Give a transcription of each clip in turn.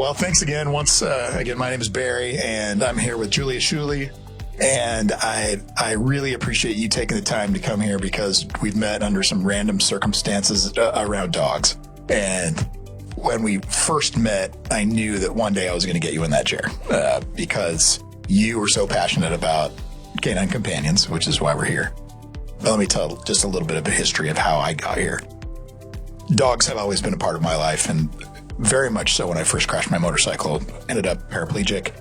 Well, thanks again. Again, my name is Barry, and I'm here with Julia Schuehle. And I really appreciate you taking the time to come here because we've met under some random circumstances around dogs. And when we first met, I knew that one day I was going to get you in that chair because you were so passionate about Canine Companions, which is why we're here. But let me tell just a little bit of a history of how I got here. Dogs have always been a part of my life, and very much so. When I first crashed my motorcycle, ended up paraplegic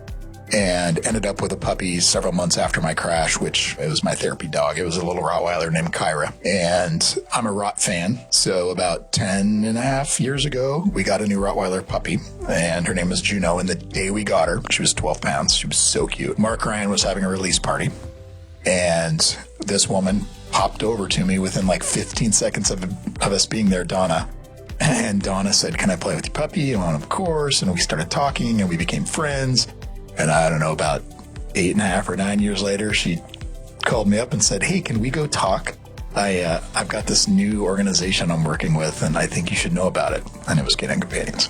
and ended up with a puppy several months after my crash, which it was my therapy dog. It was a little Rottweiler named Kyra. And I'm a Rott fan. So about 10 and a half years ago, we got a new Rottweiler puppy, and her name was Juno. And the day we got her, she was 12 pounds. She was so cute. Mark Ryan was having a release party, and this woman popped over to me within like 15 seconds of us being there, Donna. And Donna said, "Can I play with your puppy?" And I went, "Of course." And we started talking and we became friends. And I don't know, about 8.5 or 9 years later, she called me up and said, "Hey, can we go talk? I've got this new organization I'm working with, and I think you should know about it." And it was Canine Companions.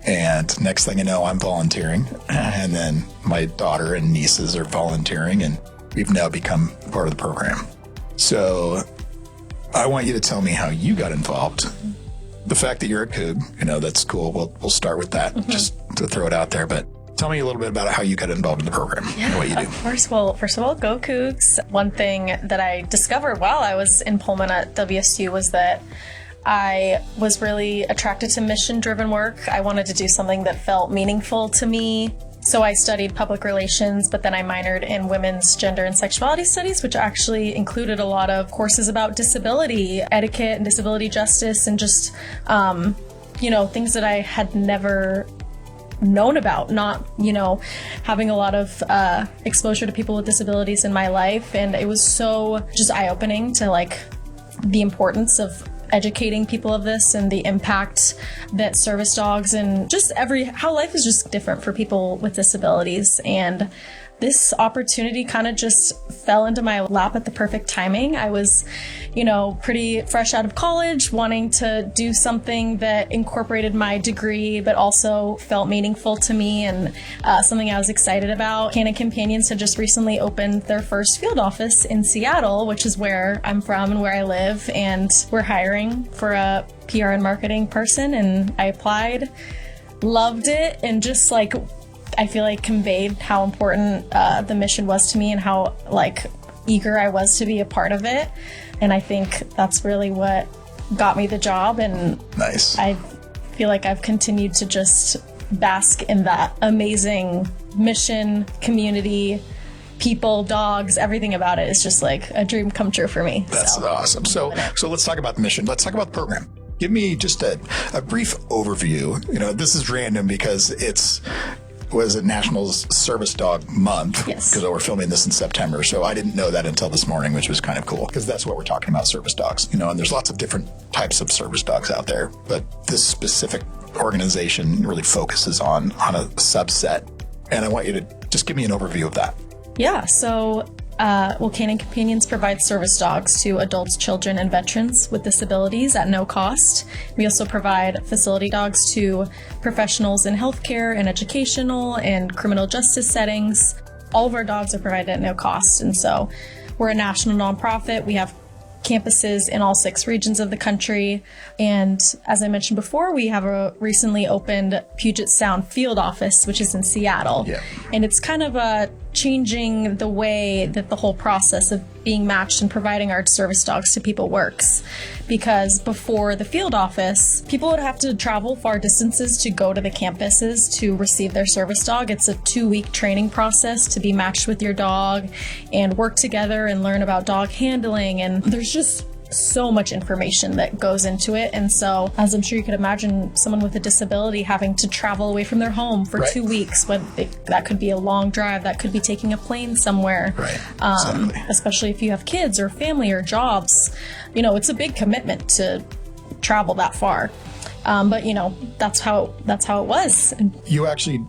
And next thing you know, I'm volunteering. And then my daughter and nieces are volunteering, and we've now become part of the program. So I want you to tell me how you got involved. The fact that you're a Coug, that's cool. We'll start with that, just to throw it out there. But tell me a little bit about how you got involved in the program and what you do. First of all, go Cougs. One thing that I discovered while I was in Pullman at WSU was that I was really attracted to mission-driven work. I wanted to do something that felt meaningful to me. So I studied public relations, but then I minored in women's gender and sexuality studies, which actually included a lot of courses about disability, etiquette and disability justice, and just, things that I had never known about, not, having a lot of exposure to people with disabilities in my life. And it was so just eye-opening to the importance of educating people of this and the impact that service dogs and just how life is just different for people with disabilities. And this opportunity kind of just fell into my lap at the perfect timing. I was, pretty fresh out of college, wanting to do something that incorporated my degree, but also felt meaningful to me and something I was excited about. Canine Companions had just recently opened their first field office in Seattle, which is where I'm from and where I live. And we're hiring for a PR and marketing person. And I applied, loved it, and just I feel like conveyed how important the mission was to me and how eager I was to be a part of it. And I think that's really what got me the job. And nice. I feel like I've continued to just bask in that amazing mission, community, people, dogs, everything about it is just a dream come true for me. That's awesome. So let's talk about the mission. Let's talk about the program. Give me just a brief overview. This is random because was it National Service Dog Month? Yes. Because we're filming this in September. So I didn't know that until this morning, which was kind of cool because that's what we're talking about, service dogs. And there's lots of different types of service dogs out there, but this specific organization really focuses on a subset. And I want you to just give me an overview of that. Yeah. So, Canine Companions provides service dogs to adults, children, and veterans with disabilities at no cost. We also provide facility dogs to professionals in healthcare and educational and criminal justice settings. All of our dogs are provided at no cost. And so we're a national nonprofit. We have campuses in all 6 regions of the country. And as I mentioned before, we have a recently opened Puget Sound field office, which is in Seattle. Yeah. And it's kind of changing the way that the whole process of being matched and providing our service dogs to people works. Because before the field office, people would have to travel far distances to go to the campuses to receive their service dog. It's a 2-week training process to be matched with your dog and work together and learn about dog handling. And there's just so much information that goes into it. And so, as I'm sure you could imagine, someone with a disability having to travel away from their home for 2 weeks, that could be a long drive, that could be taking a plane somewhere. Right. Exactly. Especially if you have kids or family or jobs. It's a big commitment to travel that far. But that's how it was. You actually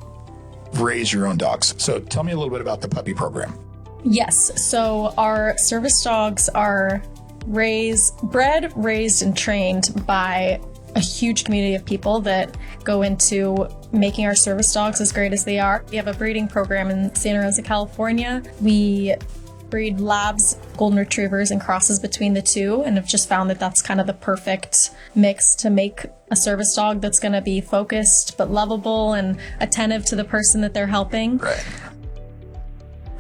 raise your own dogs. So tell me a little bit about the puppy program. Yes. So our service dogs are bred, raised, and trained by a huge community of people that go into making our service dogs as great as they are. We have a breeding program in Santa Rosa, California. We breed labs, golden retrievers, and crosses between the two, and have just found that that's kind of the perfect mix to make a service dog that's going to be focused but lovable and attentive to the person that they're helping. Right.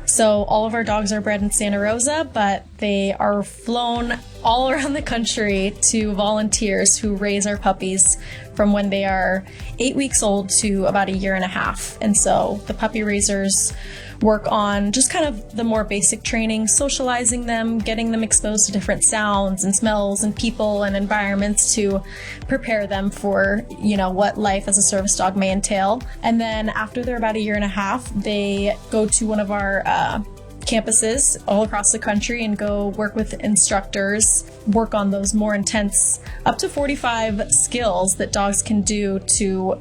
So all of our dogs are bred in Santa Rosa, but they are flown all around the country to volunteers who raise our puppies from when they are 8 weeks old to about a year and a half. And so the puppy raisers work on just kind of the more basic training, socializing them, getting them exposed to different sounds and smells and people and environments to prepare them for, what life as a service dog may entail. And then after they're about a year and a half, they go to one of our campuses all across the country and go work with instructors, work on those more intense, up to 45 skills that dogs can do to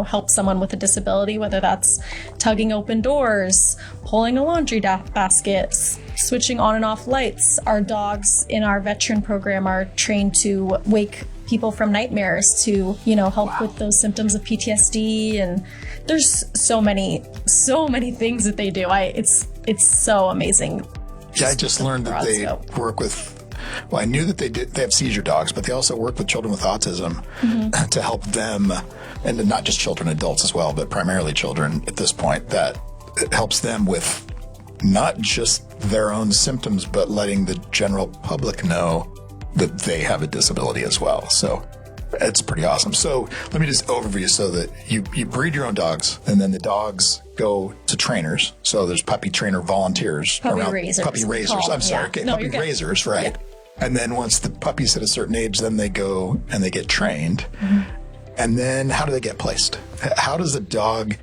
help someone with a disability, whether that's tugging open doors, pulling a laundry basket, switching on and off lights. Our dogs in our veteran program are trained to wake people from nightmares, to, help with those symptoms of PTSD. And there's so many things that they do. It's so amazing. Yeah, I just learned that they work with, I knew that they have seizure dogs, but they also work with children with autism to help them, and not just children, adults as well, but primarily children at this point, that it helps them with not just their own symptoms, but letting the general public know that they have a disability as well. So it's pretty awesome. So let me just overview so that you breed your own dogs, and then the dogs go to trainers. So there's puppy trainer volunteers. Puppy raisers. Puppy raisers. I'm sorry. Yeah. No, puppy raisers, right. Yeah. And then once the puppies hit a certain age, then they go and they get trained. And then how do they get placed? How does a dog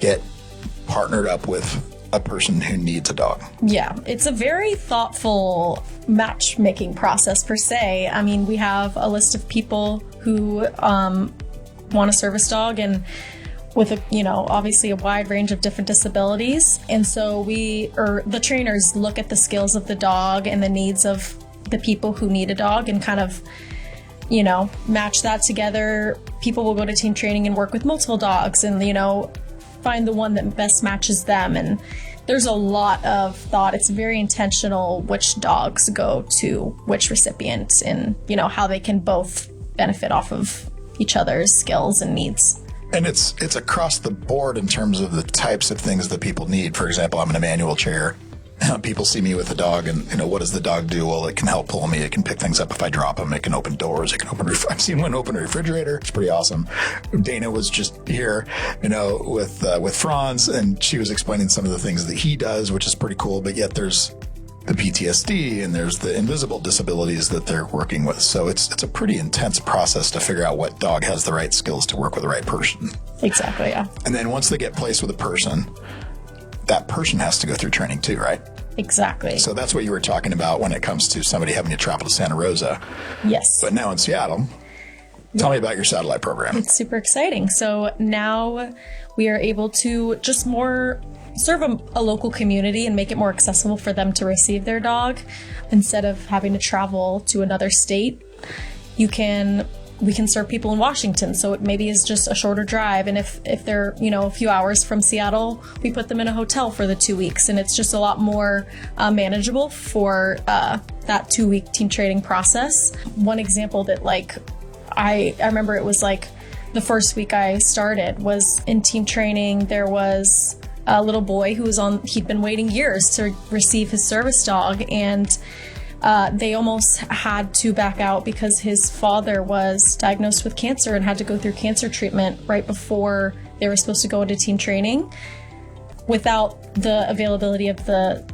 get partnered up with a person who needs a dog? Yeah, it's a very thoughtful matchmaking process per se. I mean, we have a list of people who want a service dog, and with obviously a wide range of different disabilities. And so the trainers look at the skills of the dog and the needs of the people who need a dog and kind of, match that together. People will go to team training and work with multiple dogs and, find the one that best matches them. And there's a lot of thought. It's very intentional which dogs go to which recipient, and, how they can both benefit off of each other's skills and needs. And it's across the board in terms of the types of things that people need. For example, I'm in a manual chair. People see me with a dog, and what does the dog do? Well, it can help pull me. It can pick things up if I drop them. It can open doors. It can open. I've seen one open a refrigerator. It's pretty awesome. Dana was just here, with Franz, and she was explaining some of the things that he does, which is pretty cool. But yet there's the PTSD and there's the invisible disabilities that they're working with. So it's a pretty intense process to figure out what dog has the right skills to work with the right person. Exactly. Yeah. And then once they get placed with a person, that person has to go through training too, right? Exactly. So that's what you were talking about when it comes to somebody having to travel to Santa Rosa. Yes. But now in Seattle, tell me about your satellite program. It's super exciting. So now we are able to just more serve a local community and make it more accessible for them to receive their dog. Instead of having to travel to another state, we can serve people in Washington, so it maybe is just a shorter drive. And if they're, a few hours from Seattle, we put them in a hotel for the 2 weeks, and it's just a lot more manageable for that 2-week team training process. One example that I remember, it was the first week I started was in team training. There was a little boy who he'd been waiting years to receive his service dog, and they almost had to back out because his father was diagnosed with cancer and had to go through cancer treatment right before they were supposed to go into team training. Without the availability of the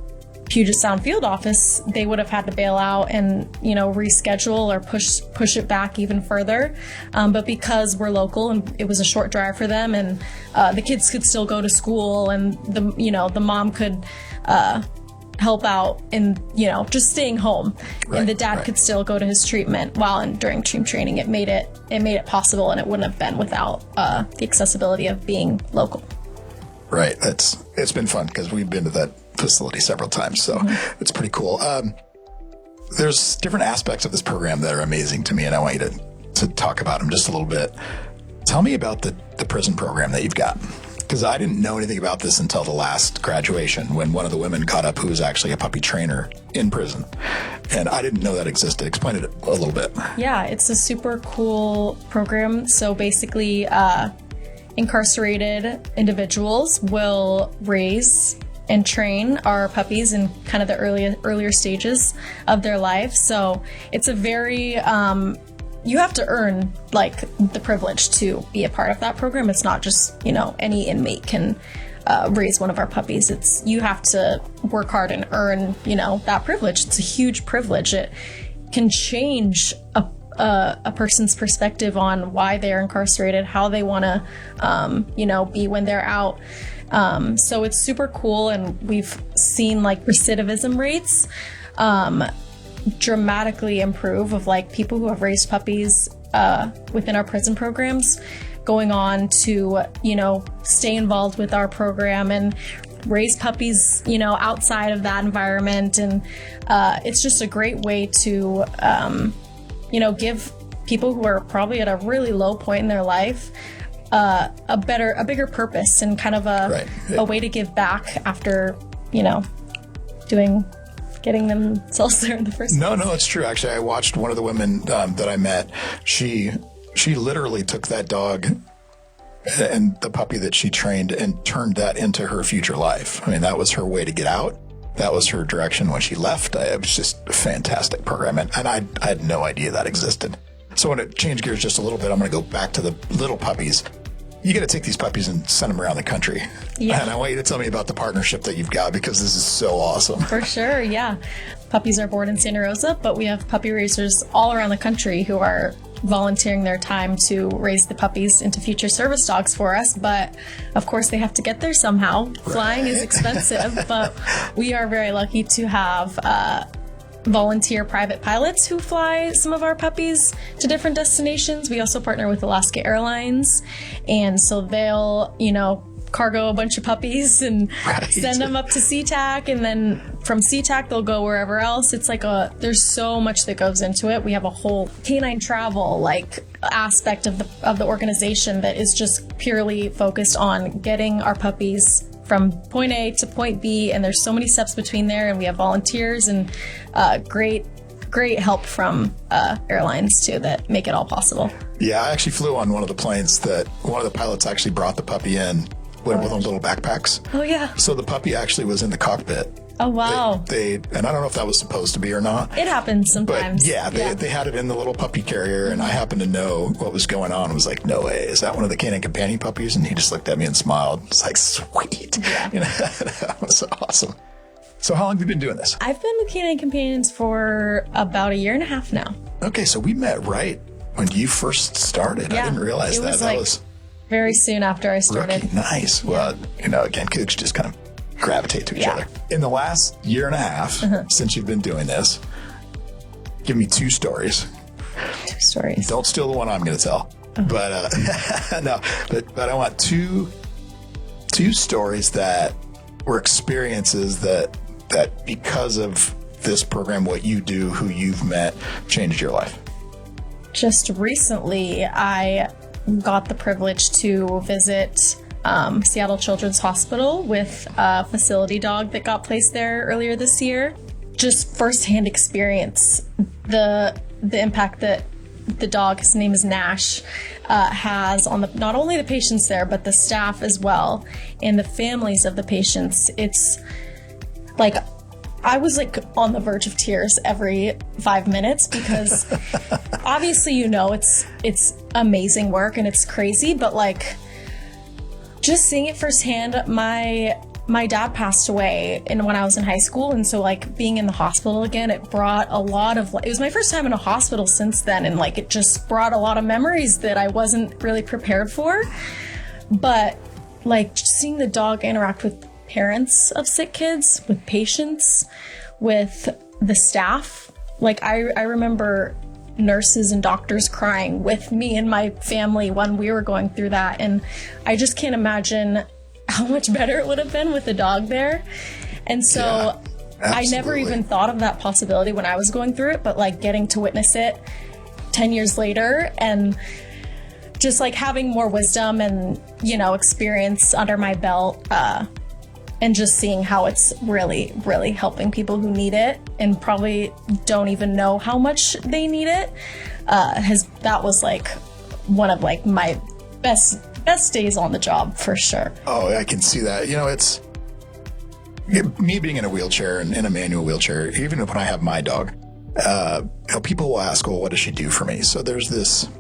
Puget Sound field office, they would have had to bail out and, reschedule or push it back even further. But because we're local and it was a short drive for them, and the kids could still go to school, and the mom could help out in, just staying home. Right, and the dad could still go to his treatment while during team training. It made it possible, and it wouldn't have been without the accessibility of being local. Right. It's been fun because we've been to that facility several times. So it's pretty cool. There's different aspects of this program that are amazing to me, and I want you to to talk about them just a little bit. Tell me about the prison program that you've got. Because I didn't know anything about this until the last graduation when one of the women got up who was actually a puppy trainer in prison. And I didn't know that existed. Explain it a little bit. Yeah, it's a super cool program. So basically, incarcerated individuals will raise and train our puppies in kind of the earlier stages of their life. So it's a very you have to earn like the privilege to be a part of that program. It's not just, any inmate can raise one of our puppies. It's you have to work hard and earn, that privilege. It's a huge privilege. It can change a person's perspective on why they're incarcerated, how they want to, be when they're out. So it's super cool, and we've seen like recidivism rates dramatically improve of like people who have raised puppies within our prison programs going on to, stay involved with our program and raise puppies, outside of that environment. And it's just a great way to, give people who are probably at a really low point in their life a bigger purpose and kind of a way to give back after, getting themselves there in the first place. No, it's true. Actually, I watched one of the women that I met. She literally took that dog and the puppy that she trained and turned that into her future life. I mean, that was her way to get out. That was her direction when she left. It was just a fantastic program. And I had no idea that existed. So I want to change gears just a little bit. I'm going to go back to the little puppies. You got to take these puppies and send them around the country. Yeah. And I want you to tell me about the partnership that you've got, because this is so awesome. For sure, yeah. Puppies are born in Santa Rosa, but we have puppy raisers all around the country who are volunteering their time to raise the puppies into future service dogs for us. But of course, they have to get there somehow. Right. Flying is expensive, but we are very lucky to have volunteer private pilots who fly some of our puppies to different destinations. We also partner with Alaska Airlines, and so they'll, cargo a bunch of puppies and send them up to SeaTac, and then from SeaTac they'll go wherever else. It's like there's so much that goes into it. We have a whole canine travel aspect of the organization that is just purely focused on getting our puppies from point A to point B, and there's so many steps between there, and we have volunteers and great help from airlines too that make it all possible. Yeah, I actually flew on one of the planes that one of the pilots actually brought the puppy in with them little backpacks. Oh yeah. So the puppy actually was in the cockpit. Oh wow. They and I don't know if that was supposed to be or not. It happens sometimes. But yeah, they had it in the little puppy carrier, and I happened to know what was going on. I was like, no way, is that one of the Canine Companion puppies? And he just looked at me and smiled. It's like, sweet. Yeah. That was awesome. So how long have you been doing this? I've been with Canine Companions for about 1.5 years now. Okay, so we met right when you first started. Yeah, I didn't realize that. That was very soon after I started. Rookie. Nice. Well, again, Cougs just kind of gravitate to each other. In the last 1.5 years since you've been doing this, give me 2 stories. 2 stories. Don't steal the one I'm going to tell. But no, but I want two stories that were experiences that because of this program, what you do, who you've met, changed your life. Just recently, I got the privilege to visit Seattle Children's Hospital with a facility dog that got placed there earlier this year. Just firsthand experience the impact that the dog, his name is Nash, has on not only the patients there, but the staff as well, and the families of the patients. It's like, I was on the verge of tears every 5 minutes because obviously, it's amazing work and it's crazy, but just seeing it firsthand. My dad passed away when I was in high school, and so being in the hospital again, it brought a lot of, it was my first time in a hospital since then, and it just brought a lot of memories that I wasn't really prepared for. But seeing the dog interact with parents of sick kids, with patients, with the staff, I remember nurses and doctors crying with me and my family when we were going through that, and I just can't imagine how much better it would have been with a dog there. And so I never even thought of that possibility when I was going through it, but getting to witness it 10 years later, and just like having more wisdom and, you know, experience under my belt, and just seeing how it's really, really helping people who need it and probably don't even know how much they need it, that was like one of like my best days on the job for sure. Oh, I can see that. You know, it's me being in a wheelchair and in a manual wheelchair, even when I have my dog, you know, people will ask, well, what does she do for me? So there's this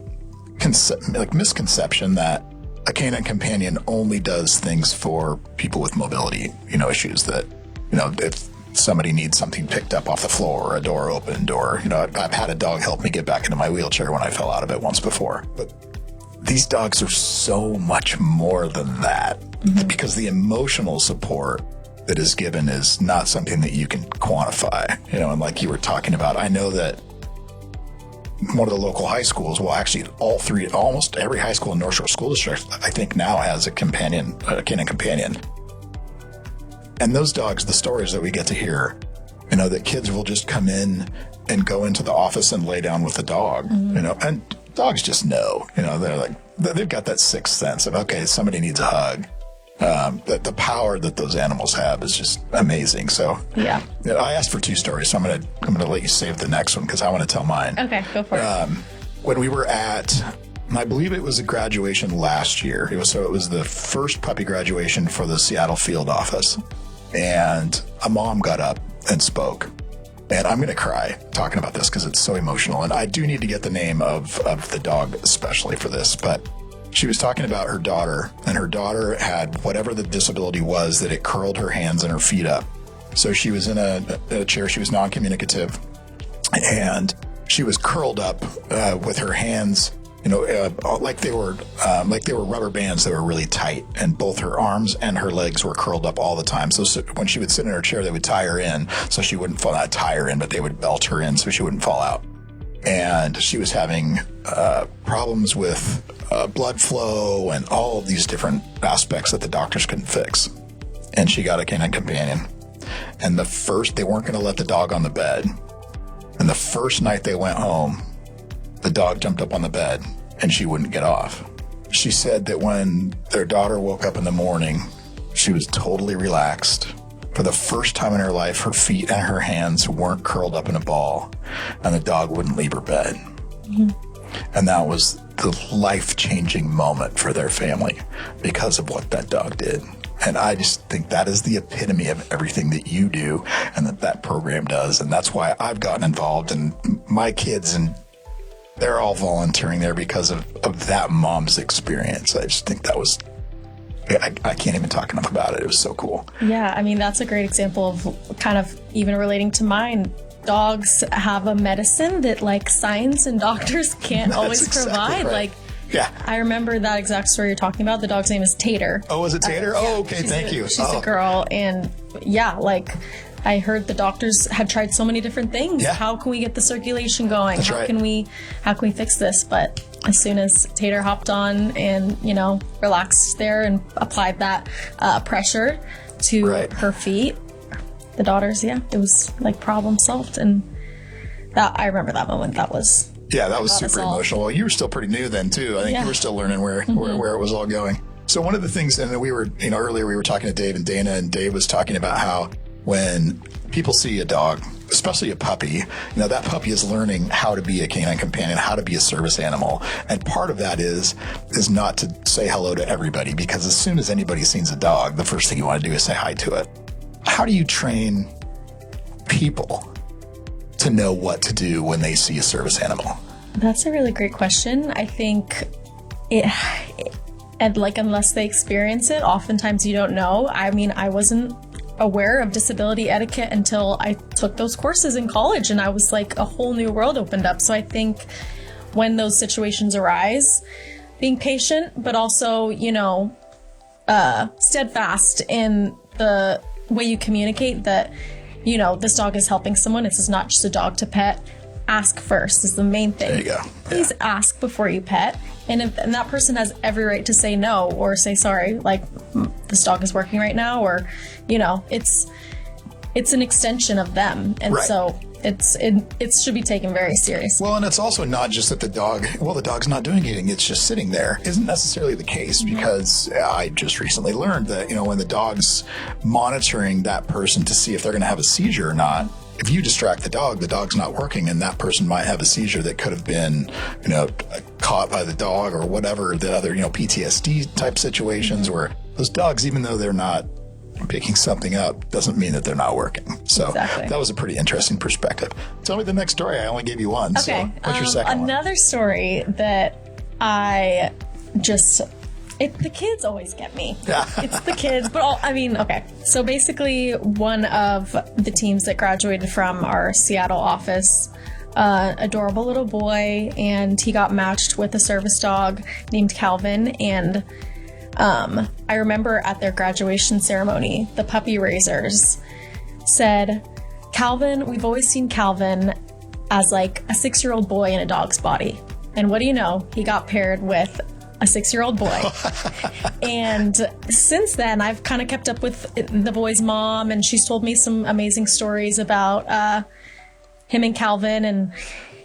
misconception that a canine companion only does things for people with mobility, you know, issues, that, you know, if somebody needs something picked up off the floor or a door opened, or, you know, I've had a dog help me get back into my wheelchair when I fell out of it once before. But these dogs are so much more than that, because the emotional support that is given is not something that you can quantify, you know. And like you were talking about, I know that one of the local high schools, well, actually almost every high school in North Shore School District, I think now has a canine companion. And those dogs, the stories that we get to hear, you know, that kids will just come in and go into the office and lay down with the dog, you know, and dogs just know, you know, they're like, they've got that sixth sense of, okay, somebody needs a hug. The power that those animals have is just amazing. So yeah, I asked for 2 stories, so I'm gonna let you save the next one because I want to tell mine. Okay, go for it. When we were at, I believe it was a graduation last year. It was the first puppy graduation for the Seattle field office, and a mom got up and spoke. And I'm going to cry talking about this because it's so emotional. And I do need to get the name of the dog especially for this. But she was talking about her daughter, and her daughter had whatever the disability was that it curled her hands and her feet up. So she was in a chair. She was non-communicative, and she was curled up with her hands, you know, like they were rubber bands that were really tight, and both her arms and her legs were curled up all the time. So when she would sit in her chair, they would tie her in so she wouldn't fall. Not tie her in, but they would belt her in so she wouldn't fall out. And she was having problems with blood flow and all of these different aspects that the doctors couldn't fix. And she got a canine companion. And they weren't going to let the dog on the bed. And the first night they went home, the dog jumped up on the bed and she wouldn't get off. She said that when their daughter woke up in the morning, she was totally relaxed. For the first time in her life, her feet and her hands weren't curled up in a ball, and the dog wouldn't leave her bed. Mm-hmm. And that was the life-changing moment for their family because of what that dog did. And I just think that is the epitome of everything that you do and that program does. And that's why I've gotten involved, and my kids, and they're all volunteering there because of that mom's experience. I just think that was, I can't even talk enough about it. It was so cool. Yeah, I mean, that's a great example of kind of even relating to mine. Dogs have a medicine that like science and doctors can't always provide. Right. Like, yeah, I remember that exact story you're talking about. The dog's name is Tater. Oh, was it Tater? Okay, thank you. She's a girl, and yeah, like I heard the doctors had tried so many different things. Yeah. How can we get the circulation going? That's how right. can we fix this? But as soon as Tater hopped on and, you know, relaxed there and applied that pressure to her feet, the daughter's, it was like problem solved. And that, I remember that moment. That was super emotional. Well, you were still pretty new then too. I think you were still learning where it was all going. So one of the things, and we were, earlier we were talking to Dave and Dana, and Dave was talking about how when people see a dog, especially a puppy, that puppy is learning how to be a canine companion, how to be a service animal. And part of that is not to say hello to everybody, because as soon as anybody sees a dog, the first thing you want to do is say hi to it. How do you train people to know what to do when they see a service animal? That's a really great question. I think unless they experience it, oftentimes you don't know. I mean, I wasn't aware of disability etiquette until I took those courses in college, and I was like, a whole new world opened up. So I think when those situations arise, being patient, but also, steadfast in the way you communicate that, this dog is helping someone. This is not just a dog to pet. Ask first is the main thing. There you go. Please ask before you pet. And that person has every right to say no or say sorry, like this dog is working right now, or, it's an extension of them. And so It should be taken very seriously. Well, and it's also not just that the dog's not doing anything, it's just sitting there. Isn't necessarily the case, because I just recently learned that, when the dog's monitoring that person to see if they're going to have a seizure or not, if you distract the dog's not working, and that person might have a seizure that could have been, caught by the dog or whatever, the other, PTSD type situations where those dogs, even though they're not picking something up, doesn't mean that they're not working. So that was a pretty interesting perspective. Tell me the next story. I only gave you one. Okay. So what's your second one? Another story that I just... the kids always get me. Yeah. It's the kids, but okay. So basically, one of the teams that graduated from our Seattle office, adorable little boy, and he got matched with a service dog named Calvin. And I remember at their graduation ceremony, the puppy raisers said, Calvin, we've always seen Calvin as like a 6-year-old boy in a dog's body. And what do you know? He got paired with a 6-year-old boy. And since then, I've kind of kept up with the boy's mom, and she's told me some amazing stories about him and Calvin. And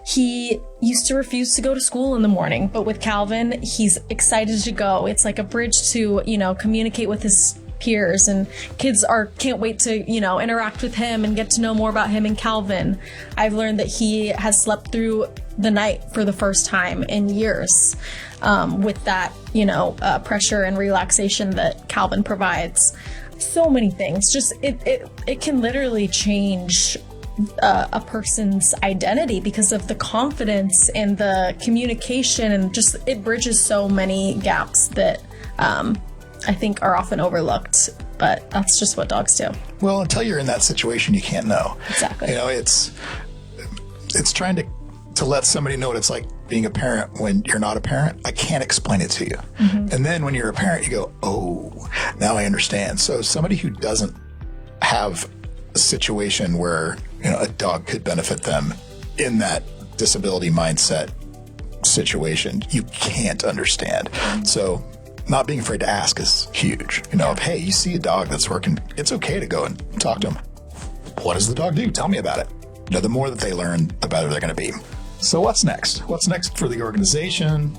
he used to refuse to go to school in the morning, but with Calvin, he's excited to go. It's like a bridge to, communicate with his peers, and kids can't wait to, interact with him and get to know more about him and Calvin. I've learned that he has slept through the night for the first time in years, with that, pressure and relaxation that Calvin provides. So many things. Just it can literally change a person's identity because of the confidence and the communication, and just it bridges so many gaps that I think are often overlooked, but that's just what dogs do. Well, until you're in that situation, you can't know. Exactly. It's trying to let somebody know what it's like being a parent when you're not a parent. I can't explain it to you. And then when you're a parent, you go, oh, now I understand. So somebody who doesn't have a situation where, a dog could benefit them in that disability mindset situation, you can't understand. So not being afraid to ask is huge. If, hey, you see a dog that's working, it's okay to go and talk to them. What does the dog do? Tell me about it. The more that they learn, the better they're going to be. So what's next? What's next for the organization?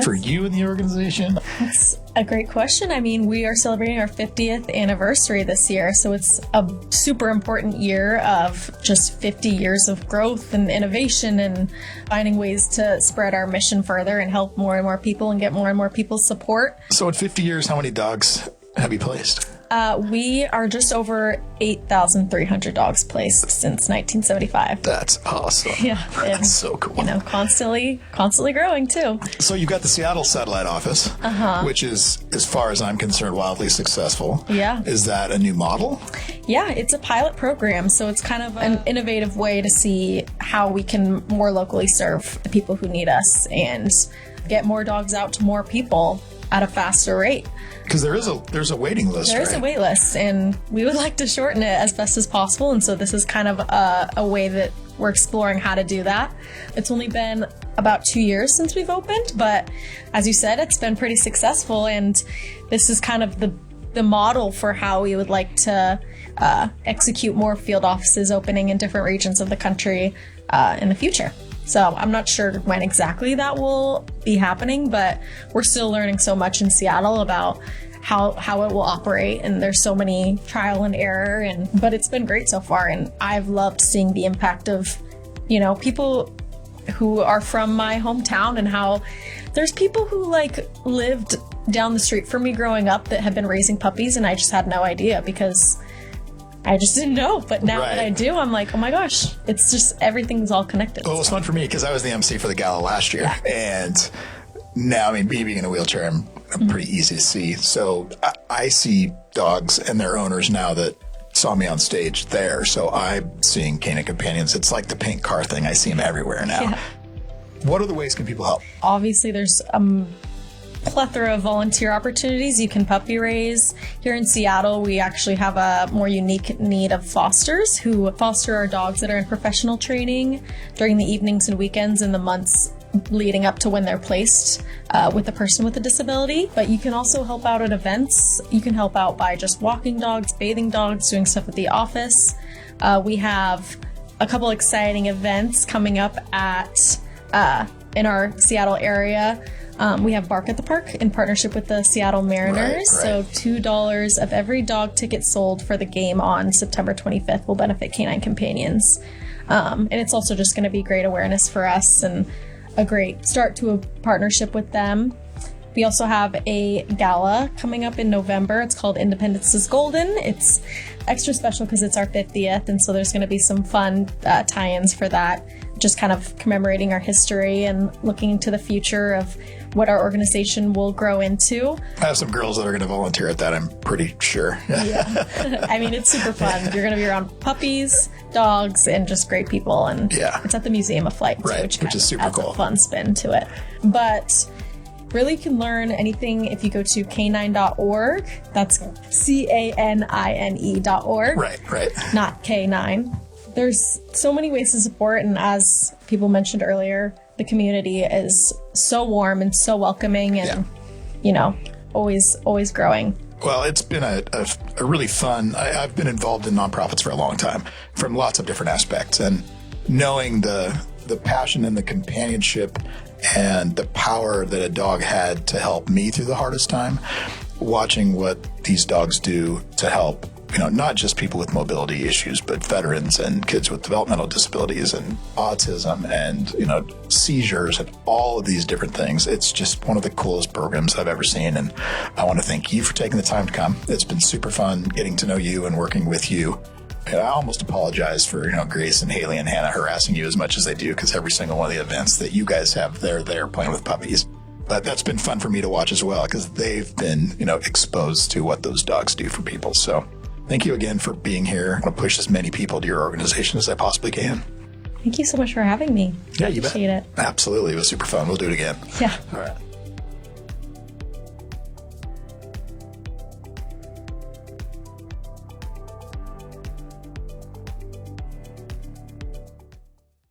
For you in the organization? That's a great question. We are celebrating our 50th anniversary this year, so it's a super important year of just 50 years of growth and innovation and finding ways to spread our mission further and help more and more people and get more and more people's support. So in 50 years, how many dogs have you placed? We are just over 8,300 dogs placed since 1975. That's awesome. Yeah. That's so cool. Constantly growing too. So you've got the Seattle satellite office, which is, as far as I'm concerned, wildly successful. Yeah. Is that a new model? Yeah, it's a pilot program. So it's kind of an innovative way to see how we can more locally serve the people who need us and get more dogs out to more people at a faster rate. Because there's a waiting list. There is a wait list, and we would like to shorten it as best as possible. And so this is kind of a way that we're exploring how to do that. It's only been about 2 years since we've opened, but as you said, it's been pretty successful. And this is kind of the model for how we would like to execute more field offices opening in different regions of the country in the future. So I'm not sure when exactly that will be happening, but we're still learning so much in Seattle about how it will operate, and there's so many trial and error, but it's been great so far, and I've loved seeing the impact of, people who are from my hometown, and how there's people who lived down the street from me growing up that have been raising puppies, and I just had no idea because I just didn't know. But now that I do, I'm like, oh my gosh, it's just, everything's all connected. Well, it was fun for me because I was the MC for the gala last year. Yeah. And now, me being in a wheelchair, I'm pretty easy to see. So I see dogs and their owners now that saw me on stage there. So I'm seeing Canine Companions. It's like the pink car thing. I see them everywhere now. Yeah. What other ways can people help? Obviously, there's plethora of volunteer opportunities. You can puppy raise. Here in Seattle, we actually have a more unique need of fosters who foster our dogs that are in professional training during the evenings and weekends in the months leading up to when they're placed with a person with a disability. But you can also help out at events. You can help out by just walking dogs, bathing dogs, doing stuff at the office. We have a couple exciting events coming up at in our Seattle area. We have Bark at the Park in partnership with the Seattle Mariners. Right. So $2 of every dog ticket sold for the game on September 25th will benefit Canine Companions. And it's also just going to be great awareness for us and a great start to a partnership with them. We also have a gala coming up in November. It's called Independence is Golden. It's extra special because it's our 50th, and so there's going to be some fun tie-ins for that, just kind of commemorating our history and looking into the future of what our organization will grow into. I have some girls that are going to volunteer at that, I'm pretty sure. Yeah. I mean, it's super fun. You're going to be around puppies, dogs, and just great people. And it's at the Museum of Flight, too, which is super adds cool. A fun spin to it. But really, you can learn anything if you go to canine.org. That's canine.org. Right. Not K9. There's so many ways to support, and as people mentioned earlier, the community is so warm and so welcoming and, always growing. Well, it's been a really fun, I've been involved in nonprofits for a long time from lots of different aspects, and knowing the passion and the companionship and the power that a dog had to help me through the hardest time, watching what these dogs do to help, not just people with mobility issues, but veterans and kids with developmental disabilities and autism and, seizures and all of these different things. It's just one of the coolest programs I've ever seen. And I want to thank you for taking the time to come. It's been super fun getting to know you and working with you. I almost apologize for, Grace and Haley and Hannah harassing you as much as they do, because every single one of the events that you guys have, they're there playing with puppies. But that's been fun for me to watch as well, because they've been, exposed to what those dogs do for people. So thank you again for being here. I'm going to push as many people to your organization as I possibly can. Thank you so much for having me. Yeah, you bet. Appreciate it. Absolutely. It was super fun. We'll do it again. Yeah. All right.